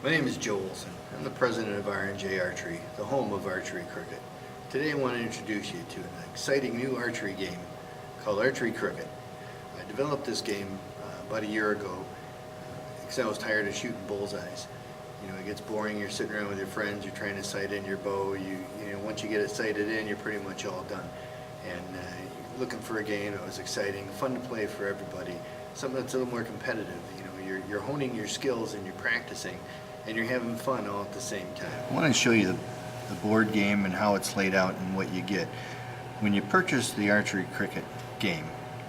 My name is Joe Olson. I'm the president of R&J Archery, the home of archery cricket. Today I want to introduce you to an exciting new archery game called Archery Cricket. I developed this game about a year ago because I was tired of shooting bullseyes. You know, it gets boring. You're sitting around with your friends, you're trying to sight in your bow. You know, once you get it sighted in, you're pretty much all done. And looking for a game that was exciting, fun to play for everybody, something that's a little more competitive. You know, you're honing your skills and you're practicing, and you're having fun all at the same time. I want to show you the board game and how it's laid out and what you get. When you purchase the Archery Cricket game,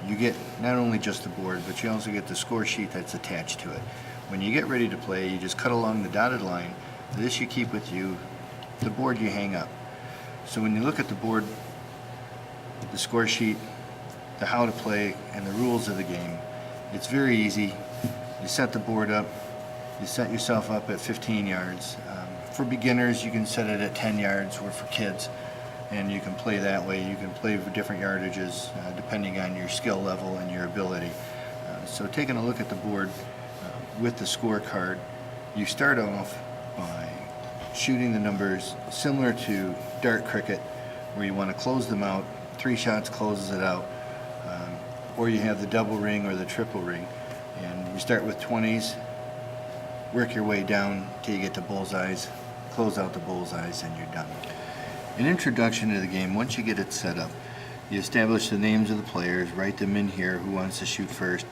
you get not only just the board, but you also get the score sheet that's attached to it. When you get ready to play, you just cut along the dotted line. This you keep with you, the board you hang up. So when you look at the board, the score sheet, the how to play, and the rules of the game, it's very easy. You set the board up, you set yourself up at 15 yards. For beginners, you can set it at 10 yards, or for kids, and you can play that way. You can play for different yardages depending on your skill level and your ability. So taking a look at the board with the scorecard, you start off by shooting the numbers similar to dart cricket, where you want to close them out. 3 shots closes it out. Or you have the double ring or the triple ring, and you start with 20s, work your way down till you get to bullseyes, close out the bullseyes, and you're done. An introduction to the game: once you get it set up, you establish the names of the players, write them in here, who wants to shoot first,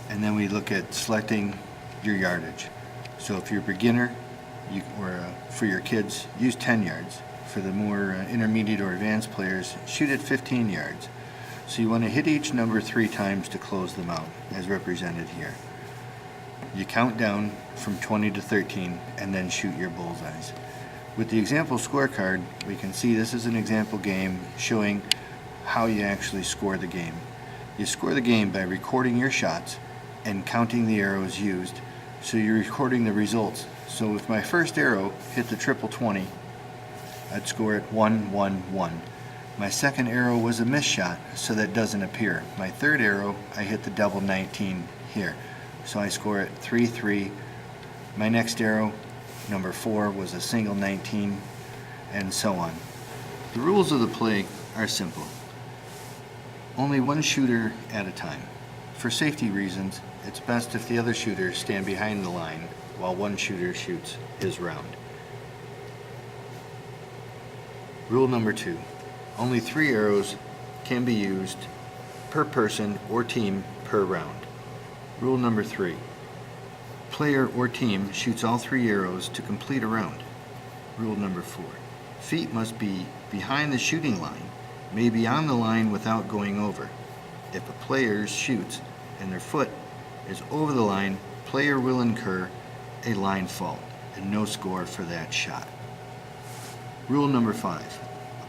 and then we look at selecting your yardage. So if you're a beginner, or for your kids, use 10 yards. For the more intermediate or advanced players, shoot at 15 yards. So you want to hit each number 3 times to close them out, as represented here. You count down from 20 to 13 and then shoot your bullseyes. With the example scorecard, we can see this is an example game showing how you actually score the game. You score the game by recording your shots and counting the arrows used, so you're recording the results. So if my first arrow hit the triple 20, I'd score it 1, 1, 1. My second arrow was a miss shot, so that doesn't appear. My third arrow, I hit the double 19 here, so I score it 3, 3. My next arrow, number 4, was a single 19, and so on. The rules of the play are simple. Only one shooter at a time. For safety reasons, it's best if the other shooters stand behind the line while one shooter shoots his round. Rule number 2. Only 3 arrows can be used per person or team per round. Rule number 3. Player or team shoots all 3 arrows to complete a round. Rule number 4. Feet must be behind the shooting line, may be on the line without going over. If a player shoots and their foot is over the line, player will incur a line fault and no score for that shot. Rule number 5.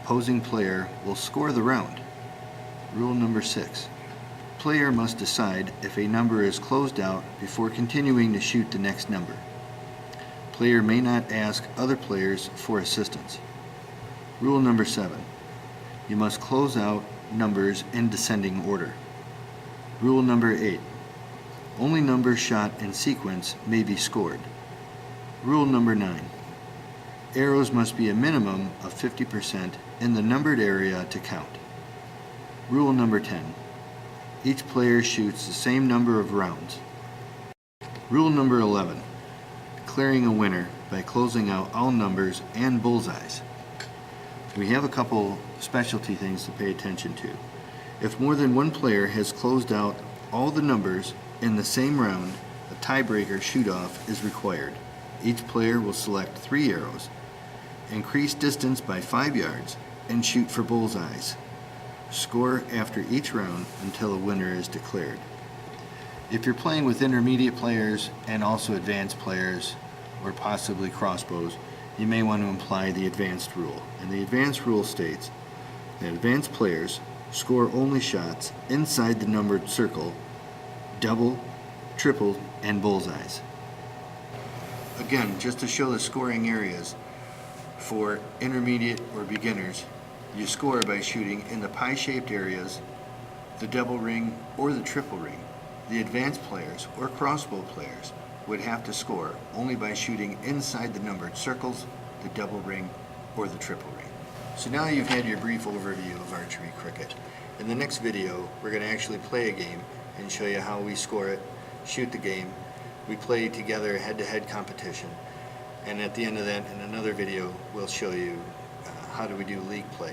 Opposing player will score the round. Rule number 6. Player must decide if a number is closed out before continuing to shoot the next number. Player may not ask other players for assistance. Rule number 7. You must close out numbers in descending order. Rule number 8. Only numbers shot in sequence may be scored. Rule number 9. Arrows must be a minimum of 50% in the numbered area to count. Rule number 10. Each player shoots the same number of rounds. Rule number 11. Declaring a winner by closing out all numbers and bullseyes. We have a couple specialty things to pay attention to. If more than one player has closed out all the numbers in the same round, a tiebreaker shoot-off is required. Each player will select 3 arrows, increase distance by 5 yards, and shoot for bullseyes. Score after each round until a winner is declared. If you're playing with intermediate players and also advanced players, or possibly crossbows, you may want to apply the advanced rule. And the advanced rule states that advanced players score only shots inside the numbered circle, double, triple, and bullseyes. Again, just to show the scoring areas, for intermediate or beginners, you score by shooting in the pie-shaped areas, the double ring or the triple ring. The advanced players or crossbow players would have to score only by shooting inside the numbered circles, the double ring, or the triple ring. So now you've had your brief overview of archery cricket. In the next video, we're going to actually play a game and show you how we score it, shoot the game. We play together head-to-head competition. And at the end of that, in another video, we'll show you how do we do league play.